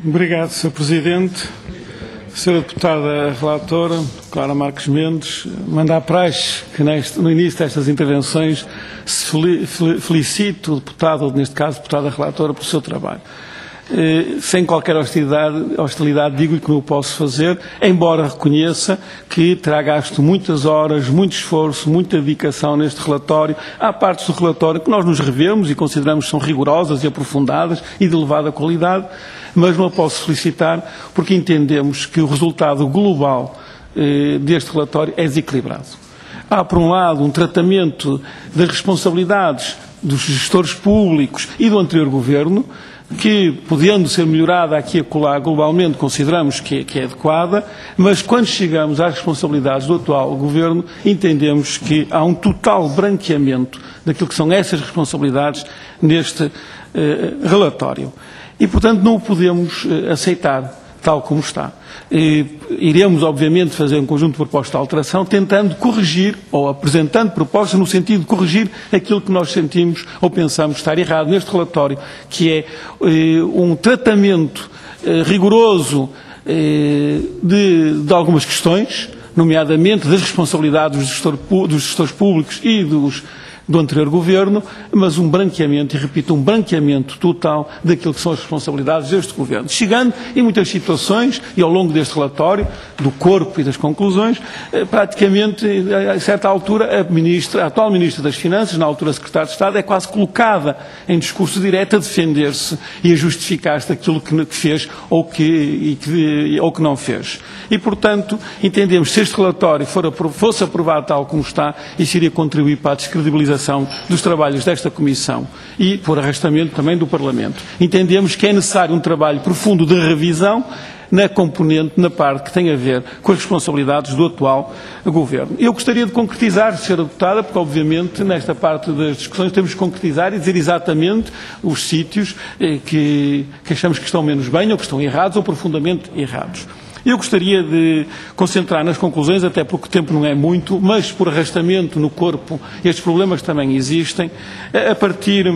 Obrigado, Sr. Presidente. Sra. Deputada Relatora, Clara Marques Mendes, manda a praxe que no início destas intervenções se felicite o deputado, ou neste caso, a deputada Relatora, pelo seu trabalho. Sem qualquer hostilidade, digo-lhe que não o posso fazer, embora reconheça que terá gasto muitas horas, muito esforço, muita dedicação neste relatório. Há partes do relatório que nós nos revemos e consideramos que são rigorosas e aprofundadas e de elevada qualidade, mas não a posso felicitar porque entendemos que o resultado global deste relatório é desequilibrado. Há, por um lado, um tratamento das responsabilidades dos gestores públicos e do anterior Governo, que, podendo ser melhorada aqui e acolá, globalmente consideramos que é adequada, mas quando chegamos às responsabilidades do atual Governo, entendemos que há um total branqueamento daquilo que são essas responsabilidades neste relatório. E, portanto, não o podemos aceitar tal como está. Iremos, obviamente, fazer um conjunto de propostas de alteração, tentando corrigir, ou apresentando propostas no sentido de corrigir aquilo que nós sentimos ou pensamos estar errado neste relatório, que é um tratamento rigoroso de algumas questões, nomeadamente das responsabilidades dos gestores públicos e do anterior Governo, mas um branqueamento, e repito, um branqueamento total daquilo que são as responsabilidades deste Governo. Chegando em muitas situações, e ao longo deste relatório, do corpo e das conclusões, praticamente, a certa altura, a atual Ministra das Finanças, na altura Secretária de Estado, é quase colocada em discurso direto a defender-se e a justificar-se daquilo que fez ou que não fez. E, portanto, entendemos que se este relatório fosse aprovado tal como está, isso iria contribuir para a descredibilização dos trabalhos desta Comissão e, por arrastamento, também do Parlamento. Entendemos que é necessário um trabalho profundo de revisão na parte que tem a ver com as responsabilidades do atual Governo. Eu gostaria de concretizar, Sra. Deputada, porque obviamente nesta parte das discussões temos que concretizar e dizer exatamente os sítios que achamos que estão menos bem ou que estão errados ou profundamente errados. Eu gostaria de concentrar nas conclusões, até porque o tempo não é muito, mas por arrastamento no corpo estes problemas também existem, a partir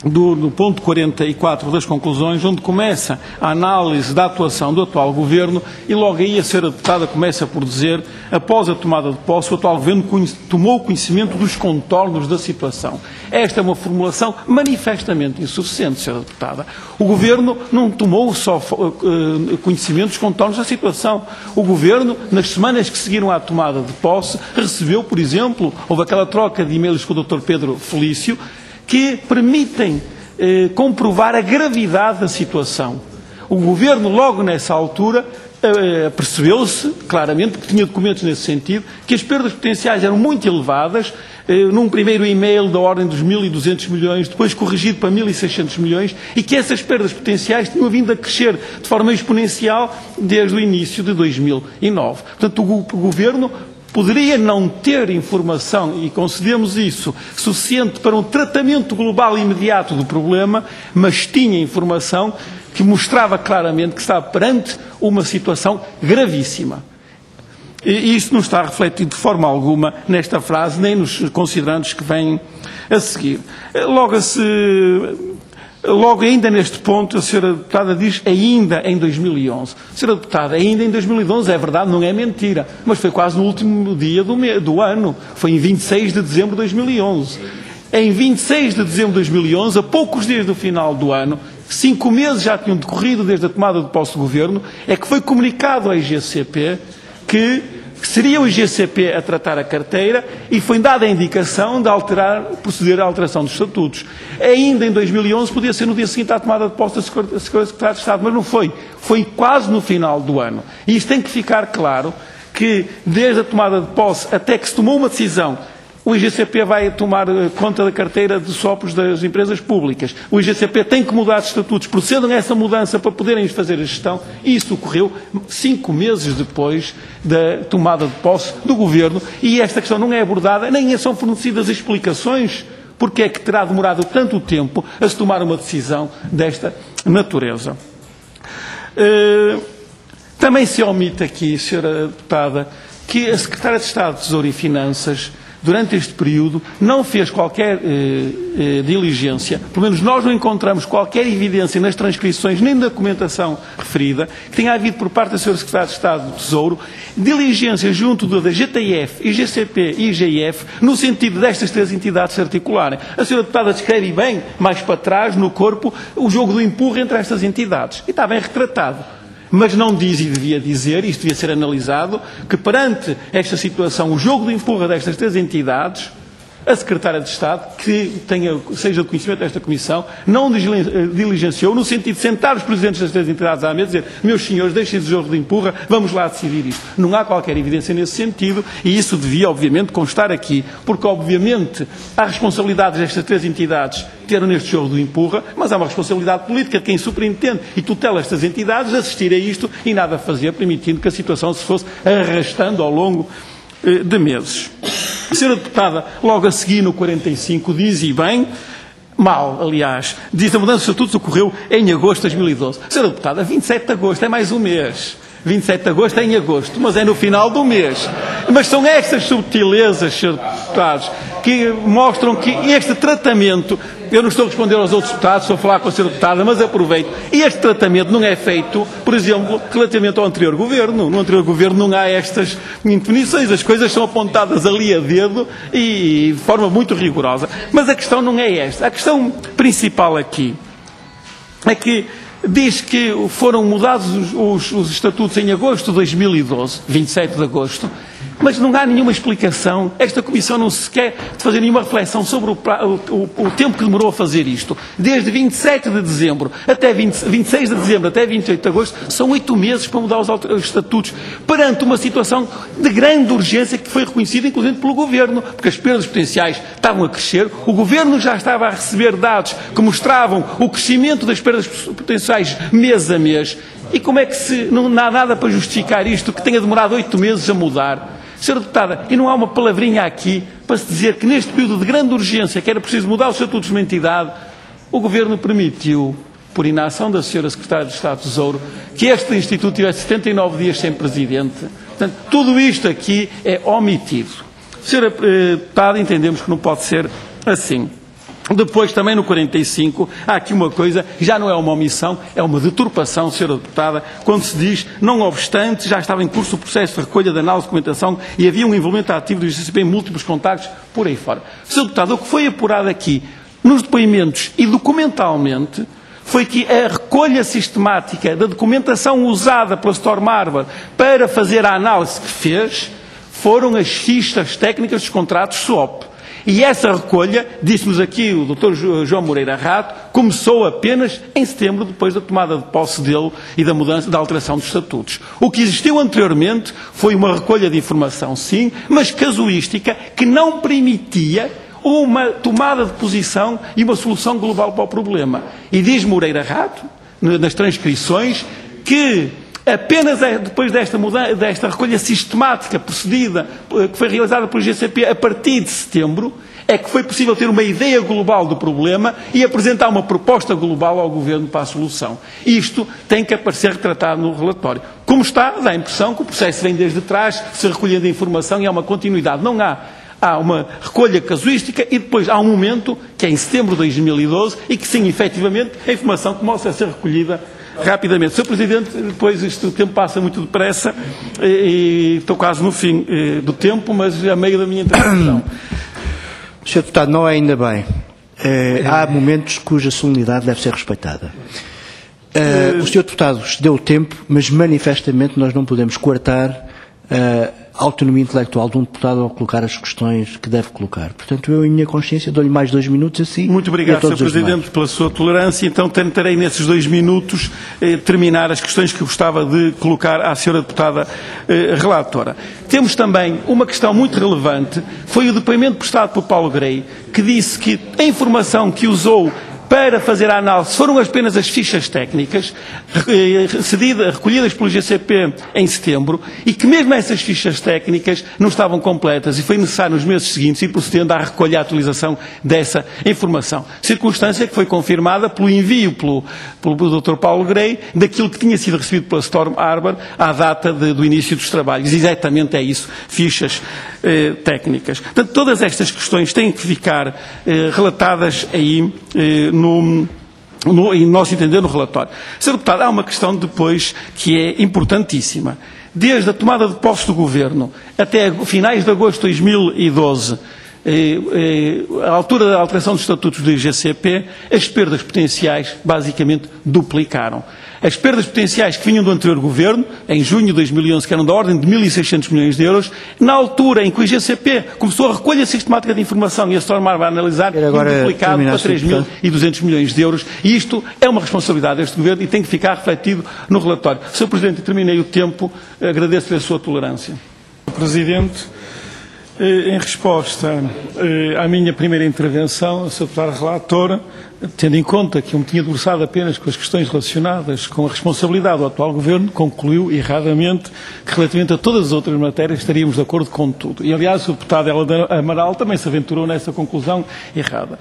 do ponto 44 das conclusões, onde começa a análise da atuação do atual Governo e logo aí a Sra. Deputada começa por dizer, após a tomada de posse, o atual Governo tomou conhecimento dos contornos da situação. Esta é uma formulação manifestamente insuficiente, Sra. Deputada. O Governo não tomou só conhecimento dos contornos da situação. O Governo, nas semanas que seguiram à tomada de posse, recebeu, por exemplo, houve aquela troca de e-mails com o Dr. Pedro Felício, que permitem comprovar a gravidade da situação. O Governo, logo nessa altura, percebeu-se claramente, porque tinha documentos nesse sentido, que as perdas potenciais eram muito elevadas, num primeiro e-mail da ordem dos 1.200 milhões, depois corrigido para 1.600 milhões, e que essas perdas potenciais tinham vindo a crescer de forma exponencial desde o início de 2009. Portanto, o Governo poderia não ter informação, e concedemos isso, suficiente para um tratamento global e imediato do problema, mas tinha informação que mostrava claramente que estava perante uma situação gravíssima. E isso não está refletido de forma alguma nesta frase, nem nos considerandos que vêm a seguir. Logo ainda neste ponto, a Sra. Deputada diz ainda em 2011. Sra. Deputada, ainda em 2011, é verdade, não é mentira, mas foi quase no último dia do ano, foi em 26 de dezembro de 2011. Em 26 de dezembro de 2011, a poucos dias do final do ano, 5 meses já tinham decorrido desde a tomada de posse do Governo, é que foi comunicado à IGCP que seria o IGCP a tratar a carteira e foi dada a indicação de proceder à alteração dos estatutos. Ainda em 2011, podia ser no dia seguinte à tomada de posse da Secretária de Estado, mas não foi. Foi quase no final do ano. E isto tem que ficar claro que, desde a tomada de posse até que se tomou uma decisão, o IGCP vai tomar conta da carteira de sopros das empresas públicas. O IGCP tem que mudar de estatutos, procedam a essa mudança para poderem fazer a gestão. E isso ocorreu 5 meses depois da tomada de posse do Governo. E esta questão não é abordada, nem são fornecidas explicações porque é que terá demorado tanto tempo a se tomar uma decisão desta natureza. Também se omite aqui, Sra. Deputada, que a Secretária de Estado de Tesouro e Finanças durante este período, não fez qualquer diligência, pelo menos nós não encontramos qualquer evidência nas transcrições nem na documentação referida, que tenha havido por parte da Sra. Secretária de Estado do Tesouro, diligência junto da GTF, IGCP e IGF, no sentido destas três entidades se articularem. A Sra. Deputada descreve bem, mais para trás, no corpo, o jogo do empurro entre estas entidades. E está bem retratado. Mas não diz, e devia dizer, isto devia ser analisado, que perante esta situação, o jogo de empurra destas três entidades, a Secretária de Estado, que seja de conhecimento desta Comissão, não diligenciou, no sentido de sentar os presidentes das três entidades à mesa e dizer: meus senhores, deixem de jogo de empurra, vamos lá decidir isto. Não há qualquer evidência nesse sentido e isso devia, obviamente, constar aqui, porque, obviamente, há responsabilidades destas três entidades ter neste jogo do empurra, mas há uma responsabilidade política de quem superintende e tutela estas entidades assistir a isto e nada fazer, permitindo que a situação se fosse arrastando ao longo de meses. A Sra. Deputada, logo a seguir, no 45, diz, e bem, mal, aliás, diz que a mudança de estatutos ocorreu em agosto de 2012. Sra. Deputada, 27 de agosto, é mais um mês. 27 de agosto é em agosto, mas é no final do mês. Mas são estas subtilezas, Sr. Deputados, que mostram que este tratamento, eu não estou a responder aos outros deputados, estou a falar com a Sra. Deputada, mas aproveito, este tratamento não é feito, por exemplo, relativamente ao anterior Governo. No anterior Governo não há estas indefinições, as coisas são apontadas ali a dedo e de forma muito rigorosa. Mas a questão não é esta. A questão principal aqui é que diz que foram mudados os estatutos em agosto de 2012, 27 de agosto, mas não há nenhuma explicação, esta Comissão não se quer fazer nenhuma reflexão sobre o tempo que demorou a fazer isto. Desde 27 de dezembro até 26 de dezembro até 28 de agosto, são 8 meses para mudar os estatutos, perante uma situação de grande urgência que foi reconhecida inclusive pelo Governo, porque as perdas potenciais estavam a crescer, o Governo já estava a receber dados que mostravam o crescimento das perdas potenciais mês a mês, e como é que não há nada para justificar isto, que tenha demorado 8 meses a mudar? Sra. Deputada, e não há uma palavrinha aqui para se dizer que neste período de grande urgência, que era preciso mudar os estatutos de uma entidade, o Governo permitiu, por inação da Sra. Secretária de Estado do Tesouro, que este Instituto tivesse 79 dias sem Presidente. Portanto, tudo isto aqui é omitido. Sra. Deputada, entendemos que não pode ser assim. Depois, também no 45, há aqui uma coisa, já não é uma omissão, é uma deturpação, Sra. Deputada, quando se diz, não obstante, já estava em curso o processo de recolha de análise de documentação e havia um envolvimento ativo do IGCP em múltiplos contactos por aí fora. Sra. Deputada, o que foi apurado aqui, nos depoimentos e documentalmente, foi que a recolha sistemática da documentação usada pela Storm Harbour para fazer a análise que fez, foram as fichas técnicas dos contratos SWOP. E essa recolha, disse-nos aqui o Dr. João Moreira Rato, começou apenas em setembro, depois da tomada de posse dele e da mudança, da alteração dos estatutos. O que existiu anteriormente foi uma recolha de informação, sim, mas casuística, que não permitia uma tomada de posição e uma solução global para o problema. E diz Moreira Rato, nas transcrições, que apenas depois desta recolha sistemática procedida, que foi realizada pelo GCP a partir de setembro, é que foi possível ter uma ideia global do problema e apresentar uma proposta global ao Governo para a solução. Isto tem que aparecer retratado no relatório. Como está, dá a impressão que o processo vem desde trás, se recolhendo a informação e há uma continuidade. Não há. Há uma recolha casuística e depois há um momento, que é em setembro de 2012, e que sim, efetivamente, a informação começa a ser recolhida rapidamente. Sr. Presidente, depois o tempo passa muito depressa e estou quase no fim do tempo, mas a meio da minha intervenção. Sr. Deputado, não é ainda bem. Há momentos cuja solenidade deve ser respeitada. O Sr. Deputado deu o tempo, mas manifestamente nós não podemos coartar a autonomia intelectual de um deputado ao colocar as questões que deve colocar. Portanto, eu, em minha consciência, dou-lhe mais 2 minutos assim. Muito obrigado, Sr. Presidente, pela sua tolerância. Então, tentarei, nesses 2 minutos, terminar as questões que eu gostava de colocar à Sra. Deputada relatora. Temos também uma questão muito relevante, foi o depoimento prestado por Paulo Grey, que disse que a informação que usou para fazer a análise foram apenas as fichas técnicas recolhidas pelo GCP em setembro e que mesmo essas fichas técnicas não estavam completas e foi necessário nos meses seguintes ir procedendo à recolha e à atualização dessa informação. Circunstância que foi confirmada pelo envio pelo Dr. Paulo Grey daquilo que tinha sido recebido pela Storm Harbor à data do início dos trabalhos. Exatamente é isso, fichas técnicas. Portanto, todas estas questões têm que ficar relatadas aí em nosso entender, no relatório. Sr. Deputado, há uma questão depois que é importantíssima. Desde a tomada de posse do Governo até finais de agosto de 2012, à altura da alteração dos estatutos do IGCP, as perdas potenciais basicamente duplicaram. As perdas potenciais que vinham do anterior Governo, em junho de 2011, que eram da ordem de 1.600 milhões de euros, na altura em que o IGCP começou a recolha sistemática de informação e a Storm Harbor a analisar, duplicado para 3.200 milhões de euros. E isto é uma responsabilidade deste Governo e tem que ficar refletido no relatório. Sr. Presidente, terminei o tempo. Agradeço-lhe a sua tolerância. Presidente, em resposta à minha primeira intervenção, a Sra. Deputada Relatora, tendo em conta que eu me tinha debruçado apenas com as questões relacionadas com a responsabilidade do atual Governo, concluiu erradamente que relativamente a todas as outras matérias estaríamos de acordo com tudo. E, aliás, a deputada Helena Amaral também se aventurou nessa conclusão errada.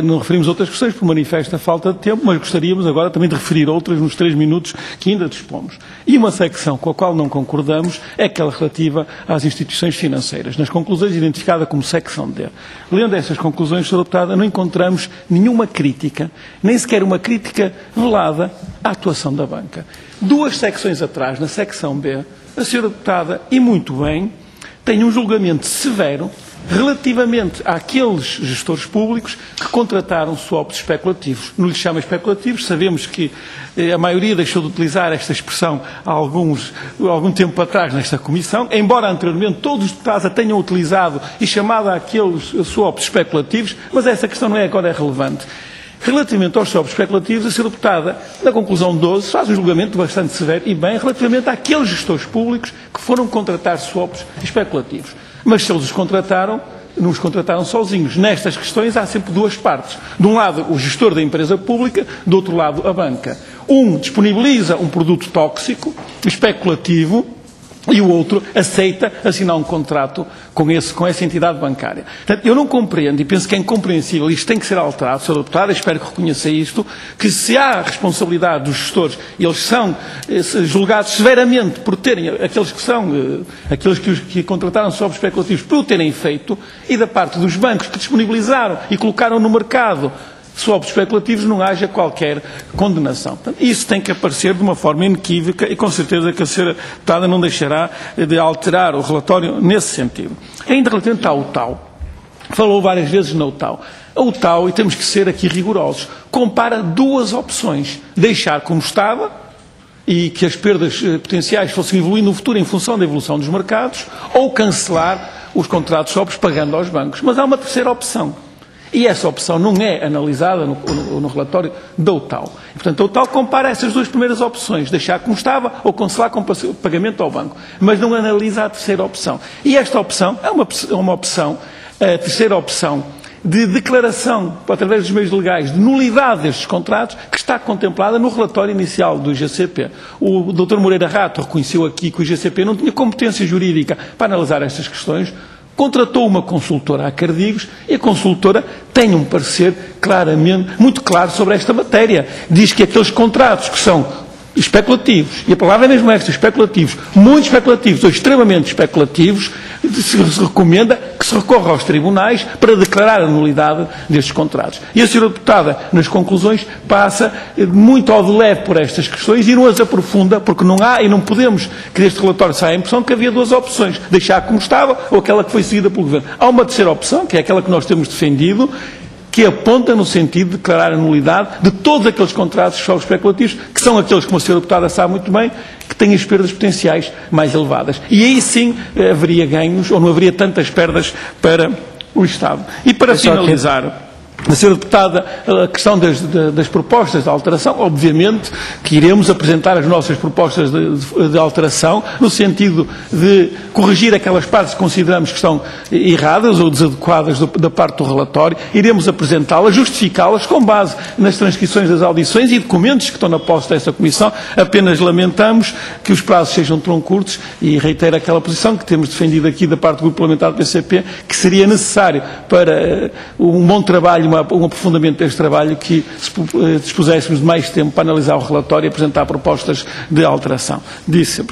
Não referimos outras questões por manifesta falta de tempo, mas gostaríamos agora também de referir outras nos 3 minutos que ainda dispomos. E uma secção com a qual não concordamos é aquela relativa às instituições financeiras, nas conclusões identificada como secção D. Lendo essas conclusões, Sra. Deputada, não encontramos nenhuma crítica, nem sequer uma crítica velada à atuação da banca. 2 secções atrás, na secção B, a Sra. Deputada, e muito bem, tem um julgamento severo relativamente àqueles gestores públicos que contrataram swaps especulativos. Não lhes chama especulativos, sabemos que a maioria deixou de utilizar esta expressão há algum tempo atrás nesta Comissão, embora anteriormente todos os deputados a tenham utilizado e chamado àqueles swaps especulativos, mas essa questão não é agora relevante. Relativamente aos swaps especulativos, a Sra. Deputada, na conclusão 12, faz um julgamento bastante severo e bem relativamente àqueles gestores públicos que foram contratar swaps especulativos. Mas se eles os contrataram, não os contrataram sozinhos. Nestas questões há sempre 2 partes. De um lado, o gestor da empresa pública, do outro lado, a banca. Um disponibiliza um produto tóxico, especulativo, e o outro aceita assinar um contrato com essa entidade bancária. Portanto, eu não compreendo, e penso que é incompreensível, isto tem que ser alterado, Sra. Deputada, espero que reconheça isto, que se há responsabilidade dos gestores, eles são julgados severamente por terem, aqueles que contrataram swaps especulativos por o terem feito, e da parte dos bancos que disponibilizaram e colocaram no mercado swaps especulativos, não haja qualquer condenação. Portanto, isso tem que aparecer de uma forma inequívoca e com certeza que a Sra. Deputada não deixará de alterar o relatório nesse sentido. Ainda relativamente ao UTAU, falou várias vezes na UTAU. A UTAU, e temos que ser aqui rigorosos, compara 2 opções. Deixar como estava e que as perdas potenciais fossem evoluir no futuro em função da evolução dos mercados, ou cancelar os contratos swaps pagando aos bancos. Mas há uma terceira opção. E essa opção não é analisada no relatório da UTAU. E, portanto, a UTAU compara essas 2 primeiras opções, deixar como estava ou cancelar com pagamento ao banco, mas não analisa a terceira opção. E esta opção é uma opção, a terceira opção, de declaração, através dos meios legais, de nulidade destes contratos, que está contemplada no relatório inicial do IGCP. O Dr. Moreira Rato reconheceu aqui que o IGCP não tinha competência jurídica para analisar estas questões, contratou uma consultora a Cardigos e a consultora tem um parecer muito claro sobre esta matéria. Diz que aqueles contratos que são especulativos, e a palavra é mesmo esta, especulativos, muito especulativos ou extremamente especulativos, se recomenda que se recorra aos tribunais para declarar a nulidade destes contratos. E a Sra. Deputada, nas conclusões, passa muito ao de leve por estas questões e não as aprofunda, porque não há, e não podemos que deste relatório saia a impressão que havia 2 opções, deixar como estava ou aquela que foi seguida pelo Governo. Há uma terceira opção, que é aquela que nós temos defendido, que aponta no sentido de declarar a nulidade de todos aqueles contratos só especulativos, que são aqueles, como a Sra. Deputada sabe muito bem, que têm as perdas potenciais mais elevadas. E aí sim haveria ganhos, ou não haveria tantas perdas para o Estado. E para finalizar, A senhora deputada, a questão das propostas de alteração, obviamente que iremos apresentar as nossas propostas de alteração no sentido de corrigir aquelas partes que consideramos que estão erradas ou desadequadas da parte do relatório, iremos apresentá-las, justificá-las com base nas transcrições das audições e documentos que estão na posse dessa Comissão. Apenas lamentamos que os prazos sejam tão curtos e reitero aquela posição que temos defendido aqui da parte do Grupo Parlamentar do PCP, que seria necessário para um bom trabalho, um aprofundamento deste trabalho, que dispuséssemos de mais tempo para analisar o relatório e apresentar propostas de alteração. Disse